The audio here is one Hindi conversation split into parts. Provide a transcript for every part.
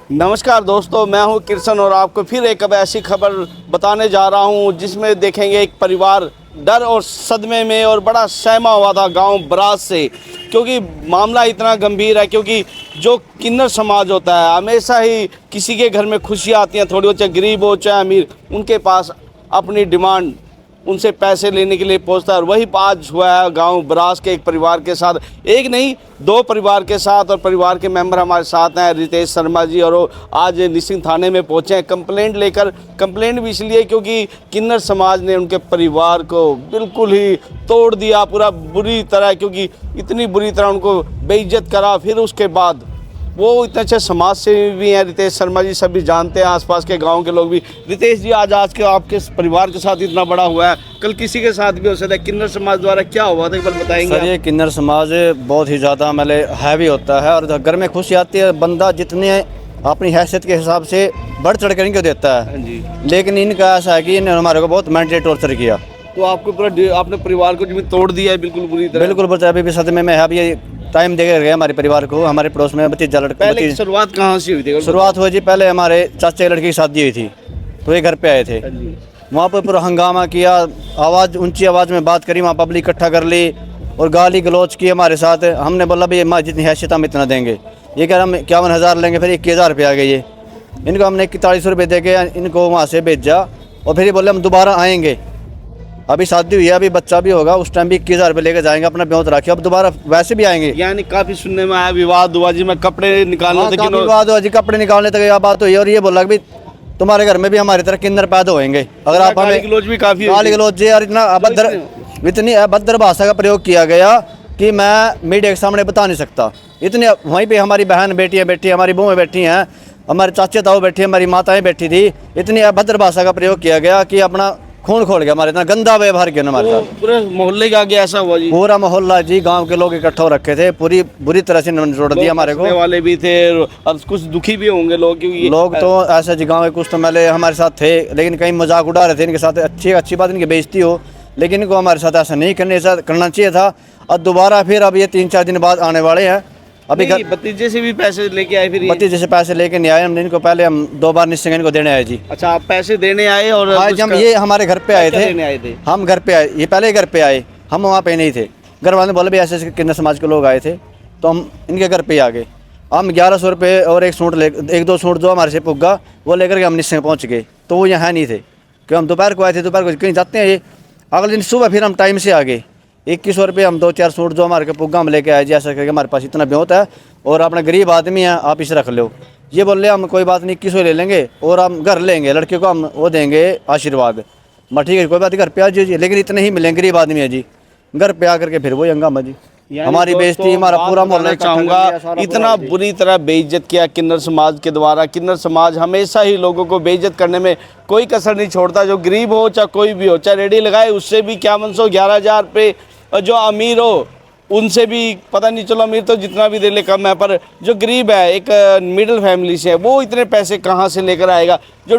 नमस्कार दोस्तों, मैं हूं कृष्ण और आपको फिर एक अब ऐसी खबर बताने जा रहा हूं जिसमें देखेंगे एक परिवार डर और सदमे में और बड़ा सहमा हुआ था गांव बराज से, क्योंकि मामला इतना गंभीर है। क्योंकि जो किन्नर समाज होता है हमेशा ही किसी के घर में खुशियाँ आती हैं, थोड़ी हो चाहे गरीब हो चाहे अमीर, उनके पास अपनी डिमांड उनसे पैसे लेने के लिए पहुंचता है। और वही आज हुआ है गांव बराज के एक परिवार के साथ, एक नहीं दो परिवार के साथ। और परिवार के मेंबर हमारे साथ हैं, रितेश शर्मा जी, और वो आज निसिंग थाने में पहुंचे हैं कंप्लेंट लेकर। कंप्लेंट भी इसलिए क्योंकि किन्नर समाज ने उनके परिवार को बिल्कुल ही तोड़ दिया पूरा बुरी तरह, क्योंकि इतनी बुरी तरह उनको बेइज्जत करा। फिर उसके बाद वो इतने अच्छे समाज से भी हैं, रितेश शर्मा जी सभी जानते हैं, आसपास के गांव के लोग भी। रितेश जी, आज के आपके परिवार के साथ इतना बड़ा हुआ है, कल किसी के साथ भी हो सकता है। किन्नर समाज द्वारा क्या हुआ था एक बार बताएंगे? सर, ये किन्नर समाज बहुत ही ज़्यादा मतलब हैवी होता है और घर में खुशी आती है, बंदा जितने अपनी हैसियत के हिसाब से बढ़ चढ़ कर इनको देता है जी। लेकिन इनका ऐसा है कि इन्होंने हमारे को बहुत मेंटली टॉर्चर किया। तो आपको पूरा आपने परिवार को जो तोड़ दिया है बिल्कुल बुरी तरह? बिल्कुल बच्चा अभी भी सदमे में है। अभी ये टाइम देकर गया हमारे परिवार को। हमारे पड़ोस में भतीजा लड़का। पहले शुरुआत कहाँ से हुई थी? शुरुआत हुई जी, पहले हमारे चाचे की लड़की की शादी हुई थी तो ये घर पे आए थे। वहाँ पर पूरा हंगामा किया, आवाज़ ऊंची आवाज़ में बात करी, वहाँ पब्लिक इकट्ठा कर ली और गाली गलौच की हमारे साथ। हमने बोला भाई हमारी जितनी हैसियत हम इतना देंगे। ये कह रहा हम 51,000 लेंगे, फिर 21,000 रुपये आ गए। ये इनको हमने 41 रुपये दे के इनको वहाँ से भेजा और फिर ये बोले हम दोबारा आएँगे। अभी शादी हुई है, अभी बच्चा भी होगा, उस टाइम भी 21,000 रुपये लेके जाएंगे, अपना ब्योत रखिए, अब दोबारा वैसे भी आएंगे। यानी काफी सुनने में आया विवाद हुआ जी, मैं कपड़े निकालने तक विवाद हुआ जी, कपड़े निकालने तक यह बात हुई। और ये बोला कि तुम्हारे घर में भी हमारी तरह किन्नर पैदा होंगे अगर आप हमें। गाली गलौज भी काफी गाली गलौज जी, और इतनी अभद्र भाषा का प्रयोग किया गया कि मैं मीडिया के सामने बता नहीं सकता। इतनी वहीं पे हमारी बहन बेटियाँ बैठी, हमारी बहुएं बैठी हैं, हमारे चाचे ताऊ बैठी, हमारी माताएं बैठी थी। इतनी अभद्र भाषा का प्रयोग किया गया कि अपना खून खोल गया हमारे, इतना गंदा व्यवहार किया हमारे साथ। पूरे मोहल्ले का आगे ऐसा हुआ जी? पूरा मोहल्ला जी, गांव के लोग इकट्ठा हो रखे थे, पूरी बुरी तरह से जोड़ दिया हमारे को। वाले भी थे और कुछ दुखी भी होंगे लोग, क्योंकि लोग तो ऐसे जी गाँव के कुछ तो मैले हमारे साथ थे, लेकिन कहीं मजाक उड़ा रहे थे इनके साथ। अच्छी बात इनकी बेइज्जती हो, लेकिन इनको हमारे साथ ऐसा नहीं करना चाहिए था। और दोबारा फिर अब ये 3-4 दिन बाद आने वाले हैं। अभी भतीजे से भी पैसे लेके आए? फिर भतीजे से पैसे लेके नहीं आए हमने इनको, पहले हम 2 बार निश्चित इनको देने आए जी। अच्छा, आप पैसे देने आए? और आज हम ये हमारे घर पे आए थे, हम घर पे आए, ये पहले घर पे आए, हम वहाँ पे नहीं थे। घर वाले बोले भाई ऐसे किन्नर समाज के लोग आए थे, तो हम इनके घर पे आ गए। हम 1100 रुपये और एक 2 सूट जो हमारे से पुग्गा वो लेकर के हम निश्चित पहुँच गए। तो वो यहाँ नहीं थे क्योंकि हम दोपहर को आए थे, दोपहर को कहीं जाते हैं ये। अगले दिन सुबह फिर हम टाइम से आ गए। 2100 रुपये हम 2-4 सूट जो हमारे के पुग्गा हम लेके आए जी, ऐसा करके हमारे पास इतना ब्योत है और अपना गरीब आदमी है, आप इसे रख लो। ये बोल रहे हम कोई बात नहीं, 2100 ले लेंगे और हम घर लेंगे, लड़के को हम वो देंगे आशीर्वाद। मैं ठीक है कोई बात, घर पे आ जाइए, लेकिन इतने ही मिलेंगे, गरीब आदमी है जी। घर पे आकर के फिर वो हंगामा जी, हमारी बेइज्जती, हमारा पूरा मोहल्ला चाहूँगा। इतना बुरी तरह बेइज्जत किया किन्नर समाज के द्वारा। किन्नर समाज हमेशा ही लोगों को बेइज्जत करने में कोई कसर नहीं छोड़ता, जो गरीब हो चाहे कोई भी हो, चाहे रेडी लगाए उससे भी 11,000 रुपये, और जो अमीर हो उनसे भी पता नहीं, चलो अमीर तो जितना भी दे ले कम है, पर जो गरीब है एक मिडिल फैमिली से है, वो इतने पैसे कहाँ से लेकर आएगा? जो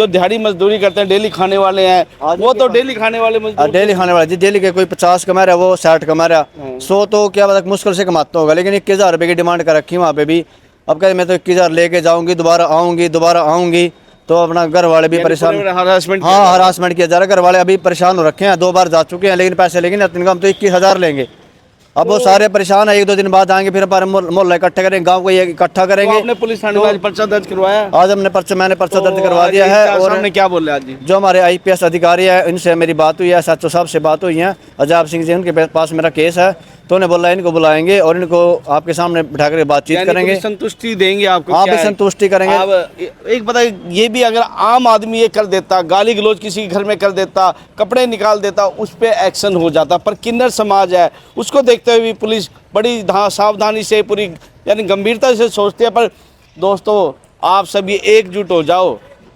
दिहाड़ी मजदूरी करते हैं, डेली खाने वाले हैं, वो तो डेली खाने वाले मजदूर, डेली खाने वाले जी, डेली के कोई 50 कमा रहा है, वो 60 कमा रहा है, 100 तो क्या पता मुश्किल से कमाता होगा। लेकिन 21,000 रुपये की डिमांड कर रखी वहाँ पे भी। अब कहते मैं तो 21,000 लेके जाऊँगी, दोबारा आऊँगी, तो अपना घर वाले भी परेशान। हरासमेंट किया जा रहा है। घर वाले अभी परेशान हो रखे हैं, 2 बार जा चुके हैं, लेकिन पैसे लेंगे ना, हम तो 21,000 लेंगे। अब वो सारे परेशान है, 1-2 दिन बाद आएंगे, फिर हमारे मोहल्ला इकट्ठा करेंगे, गांव को ये इकट्ठा करेंगे। आपने पुलिस थाने में आज पर्चा दर्ज करवाया? आज मैंने पर्चा दर्ज करवा दिया है। और हमने क्या बोले आज? जो हमारे IPS अधिकारी है इनसे मेरी बात हुई है, SHO साहब से बात हुई है, अजाब सिंह जी, उनके पास मेरा केस है, तो उन्हें बोला इनको बुलाएंगे और इनको आपके सामने बिठा कर बातचीत करेंगे, संतुष्टि देंगे आपको। हाँ भी संतुष्टि करेंगे। एक पता ये भी, अगर आम आदमी ये कर देता, गाली गलौज किसी के घर में कर देता, कपड़े निकाल देता, उस पर एक्शन हो जाता, पर किन्नर समाज है उसको देखते हुए भी पुलिस बड़ी सावधानी से, पूरी यानी गंभीरता से सोचती है। पर दोस्तों, आप सभी एकजुट हो जाओ,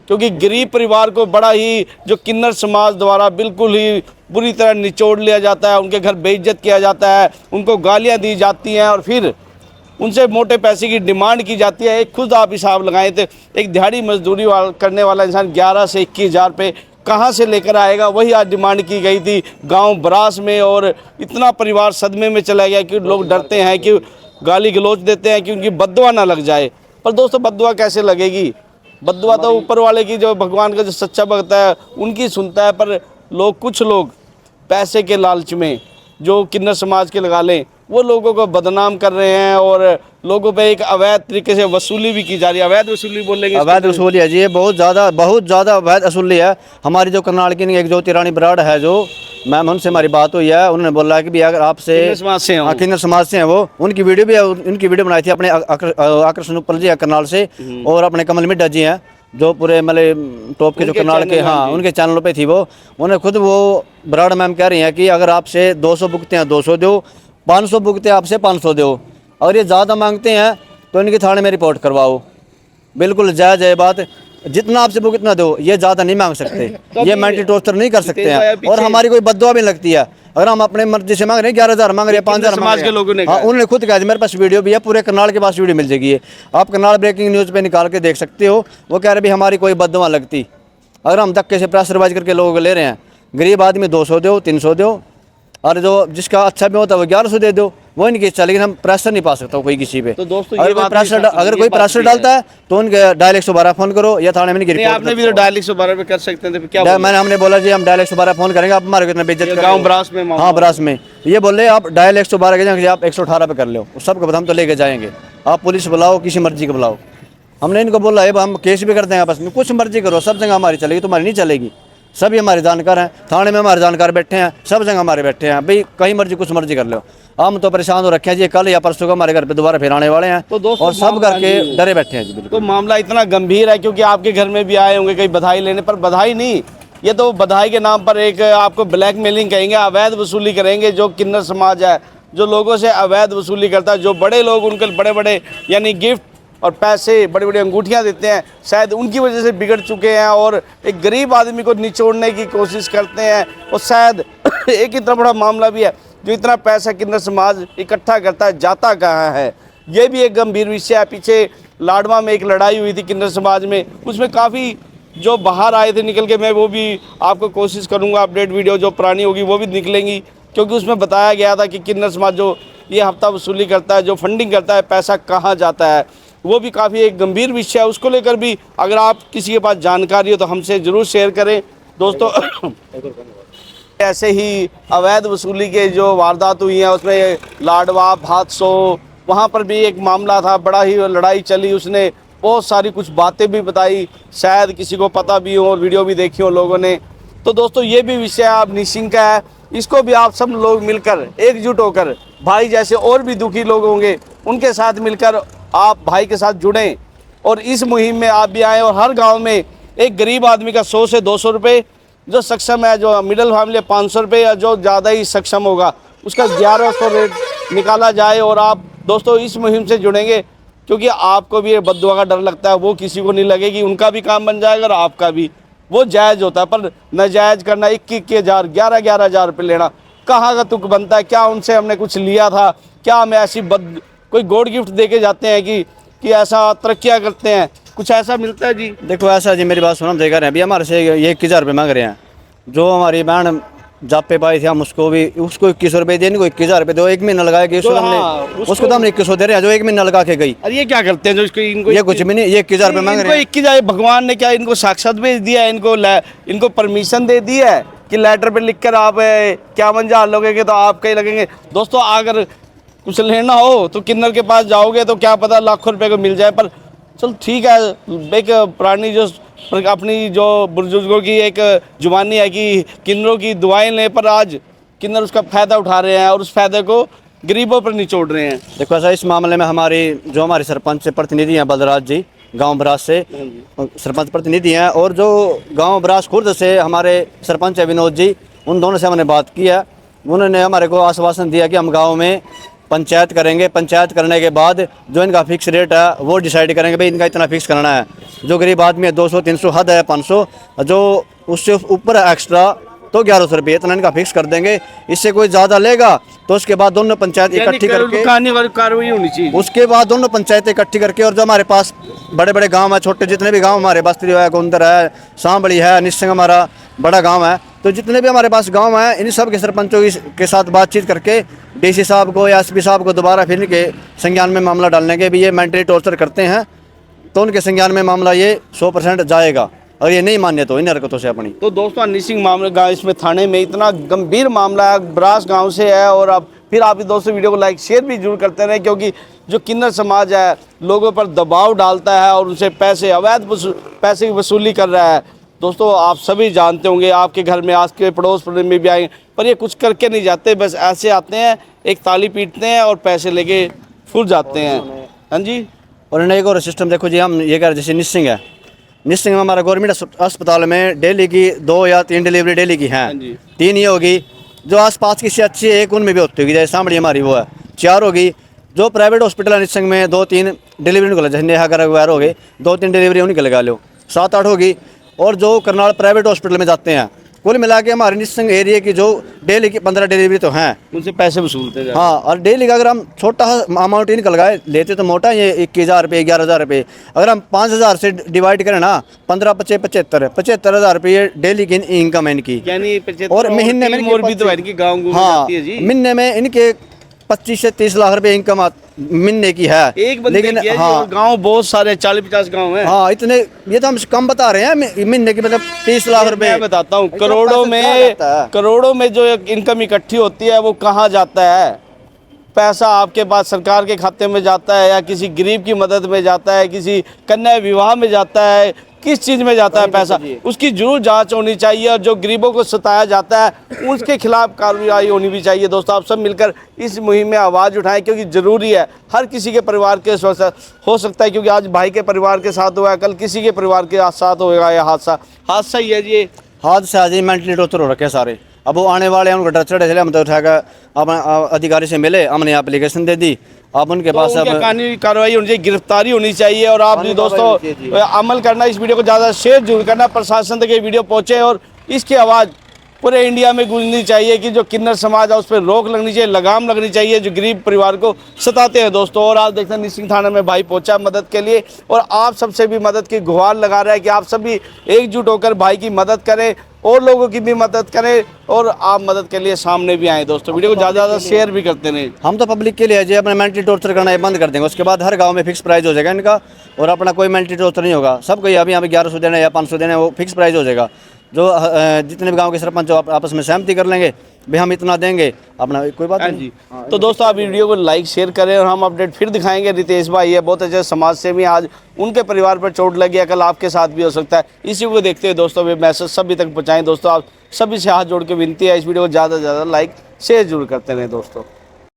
क्योंकि गरीब परिवार को बड़ा ही जो किन्नर समाज द्वारा बिल्कुल ही बुरी तरह निचोड़ लिया जाता है, उनके घर बेइज्जत किया जाता है, उनको गालियां दी जाती हैं और फिर उनसे मोटे पैसे की डिमांड की जाती है। एक खुद आप हिसाब लगाएं तो एक दिहाड़ी मजदूरी करने वाला इंसान 11 से 21,000 रुपये कहाँ से लेकर आएगा? वही आज डिमांड की गई थी गांव बरास में, और इतना परिवार सदमे में चला गया कि लोग डरते हैं कि गाली गलौज देते हैं कि उनकी बददुआ ना लग जाए। पर दोस्तों बद्दुआ कैसे लगेगी? बद्दुआ तो ऊपर वाले की, जो भगवान का जो सच्चा भक्त है उनकी सुनता है। पर लोग, कुछ लोग पैसे के लालच में, जो किन्नर समाज के लगा लें, वो लोगों को बदनाम कर रहे हैं और लोगों पे एक अवैध तरीके से वसूली भी की जा रही है। अवैध वसूली बोलेंगे, अवैध वसूली है जी, ये बहुत ज़्यादा अवैध वसूली है। हमारी जो करनाल की एक ज्योति रानी बराड़ है, जो मैम, उनसे हमारी बात हुई है, उन्होंने बोला कि भी अगर आपसे किन्नर समाज से हैं, किन्नर समाज से हैं वो, उनकी वीडियो भी, उनकी वीडियो बनाई थी अपने आकर्षण उपल जी है करनाल से, और अपने कमल मिड्डा जी हैं जो पूरे मतलब टॉप के जो करनाल के, हाँ, उनके चैनलों पे थी वो। उन्हें खुद वो बराड़ मैम कह रही हैं कि अगर आपसे 200 भुगते हैं 200 दो, 500 भुगते हैं आपसे 500 दो, और ये ज़्यादा मांगते हैं तो इनके थाने में रिपोर्ट करवाओ। बिल्कुल जायज़ है बात, जितना आपसे भुगतना दो, ये ज़्यादा नहीं मांग सकते, ये मेंटल टॉर्चर नहीं कर सकते हैं। और हमारी कोई बद्दुआ भी लगती है, अगर हम अपने मर्जी से मांग रहे हैं 11,000 मांग रहे हैं, 5,000 समाज के लोगों ने, हाँ, उन्होंने खुद कहा, मेरे पास वीडियो भी है, पूरे करनाल के पास वीडियो मिल जाएगी, आप करनाल ब्रेकिंग न्यूज़ पे निकाल के देख सकते हो। वो कह रहे भी हमारी कोई बद्दुआ लगती, अगर हम धक्के से प्रेशरवाइज करके लोगों को ले रहे हैं। गरीब आदमी 200 दो, 300 दो, और जो जिसका अच्छा भी होता है वो 1100 दे दो, वो इनकी इच्छा, लेकिन हम प्रेशर नहीं पा सकता कोई किसी पे। तो दोस्तों अगर कोई प्रेशर डालता है तो उनके डायल 112 फोन करो या थाने में नहीं। आपने भी तो डायल 112 पे कर सकते थे, क्या हमने बोला जी हम डायल 112 फोन करेंगे, आप हमारे कितना बेइज्जत कर, गाँव ब्रास में, हाँ ब्रास में, ये बोल रहे आप डायल 112 के आप 118 पे कर लो, सबको हम तो लेके जाएंगे, आप पुलिस बुलाओ, किसी मर्जी को बुलाओ। हमने इनको बोला है हम केस भी करते हैं आपस में, कुछ मर्जी करो, सब जगह हमारी चलेगी, तुम्हारी नहीं चलेगी। सभी हमारे जानकार हैं, थाने में हमारे जानकार बैठे हैं, सब जगह हमारे बैठे हैं, भाई कहीं मर्जी कुछ मर्जी कर लो। हम तो परेशान हो रखे हैं जी, कल या परसों को हमारे घर पे दोबारा फिर आने वाले हैं, तो दोस्तों और सब करके डरे बैठे हैं जी। बिल्कुल, तो मामला इतना गंभीर है, क्योंकि आपके घर में भी आए होंगे कहीं बधाई लेने, पर बधाई नहीं, ये तो बधाई के नाम पर एक आपको ब्लैकमेलिंग कहेंगे, अवैध वसूली करेंगे। जो किन्नर समाज है, जो लोगों से अवैध वसूली करता है, जो बड़े लोग उनके बड़े बड़े यानी गिफ्ट और पैसे, बड़ी बड़ी अंगूठियां देते हैं, शायद उनकी वजह से बिगड़ चुके हैं और एक गरीब आदमी को निचोड़ने की कोशिश करते हैं। और शायद एक इतना बड़ा मामला भी है, जो इतना पैसा किन्नर समाज इकट्ठा करता है, जाता कहाँ है, ये भी एक गंभीर विषय है। पीछे लाडवा में एक लड़ाई हुई थी किन्नर समाज में, उसमें काफ़ी जो बाहर आए थे निकल के, मैं वो भी आपको कोशिश करूँगा, अपडेट वीडियो जो पुरानी होगी वो भी निकलेंगी, क्योंकि उसमें बताया गया था कि किन्नर समाज जो ये हफ्ता वसूली करता है, जो फंडिंग करता है, पैसा कहाँ जाता है, वो भी काफ़ी एक गंभीर विषय है। उसको लेकर भी अगर आप किसी के पास जानकारी हो तो हमसे ज़रूर शेयर करें दोस्तों। ऐसे ही अवैध वसूली के जो वारदात हुई हैं, उसमें लाडवा, भादसो, वहाँ पर भी एक मामला था, बड़ा ही लड़ाई चली, उसने बहुत सारी कुछ बातें भी बताई, शायद किसी को पता भी हो और वीडियो भी देखी हो लोगों ने। तो दोस्तों ये भी विषय आप निश्चिंत का है, इसको भी आप सब लोग मिलकर एकजुट होकर, भाई जैसे और भी दुखी लोग होंगे उनके साथ मिलकर आप भाई के साथ जुड़ें और इस मुहिम में आप भी आएँ। और हर गांव में एक गरीब आदमी का 100 से 200 रुपये, जो सक्षम है, जो मिडिल फैमिली 500 रुपये, या जो ज़्यादा ही सक्षम होगा उसका 1100 रेट निकाला जाए। और आप दोस्तों इस मुहिम से जुड़ेंगे, क्योंकि आपको भी ये बद्दुआ का डर लगता है, वो किसी को नहीं लगेगी, उनका भी काम बन जाएगा और आपका भी। वो जायज़ होता है, पर नाजायज़ करना 21,000 11,000 रुपये लेना कहाँ का तुक बनता है? क्या उनसे हमने कुछ लिया था? क्या हमें ऐसी कोई गोड गिफ्ट दे के जाते हैं कि ऐसा तरक्कियाँ करते हैं? कुछ ऐसा मिलता है जी? देखो ऐसा जी, मेरी बात सुनो, हम देख रहे हैं अभी हमारे से ये 21,000 रुपये मांग रहे हैं। जो हमारी बहन जापे पाई थी, हम उसको 21 रुपये दे, इनको 21,000 रुपये दो, 1 महीना लगाया कि उसको तो हम 2100 दे रहे हैं, जो 1 महीना लगा के गई। अरे ये क्या करते हैं जो इसको, इनको ये कुछ भी नहीं, ये 21,000 रुपये मांग रहे हैं। 21,000 भगवान ने क्या इनको साक्षात भेज दिया है? इनको परमिशन दे दी है कि लेटर पे लिख कर आप क्या मंजार लोगे तो आपके ही लगेंगे। दोस्तों अगर कुछ लेना हो तो किन्नर के पास जाओगे तो क्या पता लाखों रुपए को मिल जाए। पर चल ठीक है, एक पुरानी जो अपनी जो बुजुर्गों की एक जुबानी है कि किन्नरों की दुआएं लें, पर आज किन्नर उसका फ़ायदा उठा रहे हैं और उस फायदे को गरीबों पर निचोड़ रहे हैं। देखो ऐसा, इस मामले में हमारे सरपंच से प्रतिनिधि हैं बलराज जी, गांव ब्रास से सरपंच प्रतिनिधि हैं, और जो गांव ब्रास खुर्द से हमारे सरपंच है विनोद जी, उन दोनों से हमने बात की है। उन्होंने हमारे को आश्वासन दिया कि हम गाँव में पंचायत करेंगे, पंचायत करने के बाद जो इनका फिक्स रेट है वो डिसाइड करेंगे, भाई इनका इतना फिक्स करना है। जो गरीब आदमी है 200 300 हद है 500, जो उससे ऊपर है एक्स्ट्रा तो 1100 रुपये, इतना इनका फिक्स कर देंगे। इससे कोई ज़्यादा लेगा तो उसके बाद दोनों पंचायत इकट्ठी करके कार्रवाई होनी चाहिए। उसके बाद दोनों पंचायतें इकट्ठी करके, और जो हमारे पास बड़े बड़े गांव है, छोटे जितने भी गांव हमारे बस्ती है, गोंदर है, सांबड़ी है, निस्संग हमारा बड़ा गांव है, तो जितने भी हमारे पास गांव हैं इन सब के सरपंचों के साथ बातचीत करके डीसी साहब को या एसपी साहब को दोबारा फिर इनके संज्ञान में मामला डालने के भी ये मेंटली टॉर्चर करते हैं। तो उनके संज्ञान में मामला ये 100% जाएगा, और ये नहीं मान्य तो इन हरकतों से अपनी। तो दोस्तों हनी सिंह मामले गाँव इसमें थाने में इतना गंभीर मामला है, ब्रास गांव से है। और अब फिर आप दोस्तों वीडियो को लाइक शेयर भी जरूर करते रहें, क्योंकि जो किन्नर समाज है लोगों पर दबाव डालता है और उनसे पैसे अवैध पैसे की वसूली कर रहा है। दोस्तों आप सभी जानते होंगे, आपके घर में आज के पड़ोस में भी आएंगे, पर ये कुछ करके नहीं जाते, बस ऐसे आते हैं, एक ताली पीटते हैं और पैसे लेके फुल जाते हैं। हाँ जी। और इन्हें एक और सिस्टम देखो जी, हम ये कह रहे जैसे निसिंग है, निसिंग में हमारा गवर्नमेंट अस्पताल में डेली की 2 या 3 डिलीवरी डेली की हैं, 3 ही होगी। जो आसपास की से अच्छी एक उनमें भी होती होगी, जैसे सामने हमारी वो है 4 होगी। जो प्राइवेट हॉस्पिटल है निसिंग में 2-3 डिलीवरी निकल, जैसे नेहा कर वगैरह हो गई, 2-3 डिलीवरी उनकी लगा लो, 7-8 होगी। और जो करनाल प्राइवेट हॉस्पिटल में जाते हैं, कुल मिला के हमारे निसिंग एरिया की जो डेली की 15 डिलीवरी तो हैं, उनसे पैसे वसूलते हैं। हाँ, और डेली का अगर हम छोटा अमाउंट इनका लगाए लेते तो मोटा ये 21,000 रुपये 11,000 रुपये, अगर हम 5,000 से डिवाइड करें ना, 75,000 रुपये डेली की इनकम है इनकी। यानी और महीने में और भी तो इनकी गाँव हाँ, महीने में इनके 25 से 30 लाख रुपए इनकम महीने की है एक बंदे की। लेकिन हाँ, गांव बहुत सारे 40-50 गांव हैं। हाँ, इतने, ये तो हम कम बता रहे हैं महीने की, मतलब 30 लाख रुपए। मैं बताता हूँ, करोड़ों में जो इनकम इकट्ठी होती है वो कहाँ जाता है? पैसा आपके पास सरकार के खाते में जाता है, या किसी गरीब की मदद में जाता है, किसी कन्या विवाह में जाता है, किस चीज़ में जाता है पैसा? उसकी जरूर जांच होनी चाहिए, और जो गरीबों को सताया जाता है उसके खिलाफ कार्रवाई होनी भी चाहिए। दोस्तों आप सब मिलकर इस मुहिम में आवाज़ उठाएं, क्योंकि ज़रूरी है, हर किसी के परिवार के हो सकता है, क्योंकि आज भाई के परिवार के साथ हुआ है, कल किसी के परिवार के साथ होगा यह हादसा ही है जी। हादसा आज मेंटली टॉर्चर हो रखे सारे। अब वो आने वाले हैं, उनको डर चढ़े चले, हम तो उठाकर अपने अधिकारी से मिले, हमने एप्लीकेशन दे दी। अब उनके पास अब कानूनी कार्रवाई होनी चाहिए, गिरफ्तारी होनी चाहिए। और आप भी दोस्तों अमल करना, इस वीडियो को ज़्यादा शेयर जरूर करना, प्रशासन तक ये वीडियो पहुँचे और इसकी आवाज़ पूरे इंडिया में गूंजनी चाहिए कि जो किन्नर समाज है उस पर रोक लगनी चाहिए, लगाम लगनी चाहिए, जो गरीब परिवार को सताते हैं दोस्तों। और आज देखते हैं निसिंग थाना में भाई पहुंचा मदद के लिए, और आप सबसे भी मदद की गुहार लगा रहा है कि आप सभी एकजुट होकर भाई की मदद करें और लोगों की भी मदद करें, और आप मदद के लिए सामने भी आए। दोस्तों वीडियो को ज़्यादा ज़्यादा शेयर भी करते रहें। हम तो पब्लिक के लिए जो अपना मेंटली टॉर्चर करना ये बंद कर देंगे, उसके बाद हर गांव में फिक्स प्राइस हो जाएगा इनका, और अपना कोई मेंटली टॉर्चर नहीं होगा। सबको अभी यहाँ पे 1100 देना या 500 देना, वो फिक्स प्राइस हो जाएगा। जो जितने भी गांव के सरपंच आपस में सहमति कर लेंगे, भाई हम इतना देंगे, अपना कोई बात नहीं। तो दोस्तों आप वीडियो को लाइक शेयर करें, और हम अपडेट फिर दिखाएंगे। रितेश भाई है बहुत अच्छे समाज सेवी, आज उनके परिवार पर चोट लगी है, कल आपके साथ भी हो सकता है। इसी को देखते हुए दोस्तों वे मैसेज सभी तक पहुँचाएँ। दोस्तों आप सभी से हाथ जोड़ के विनती है, इस वीडियो को ज़्यादा से ज़्यादा लाइक शेयर जरूर करते रहें दोस्तों।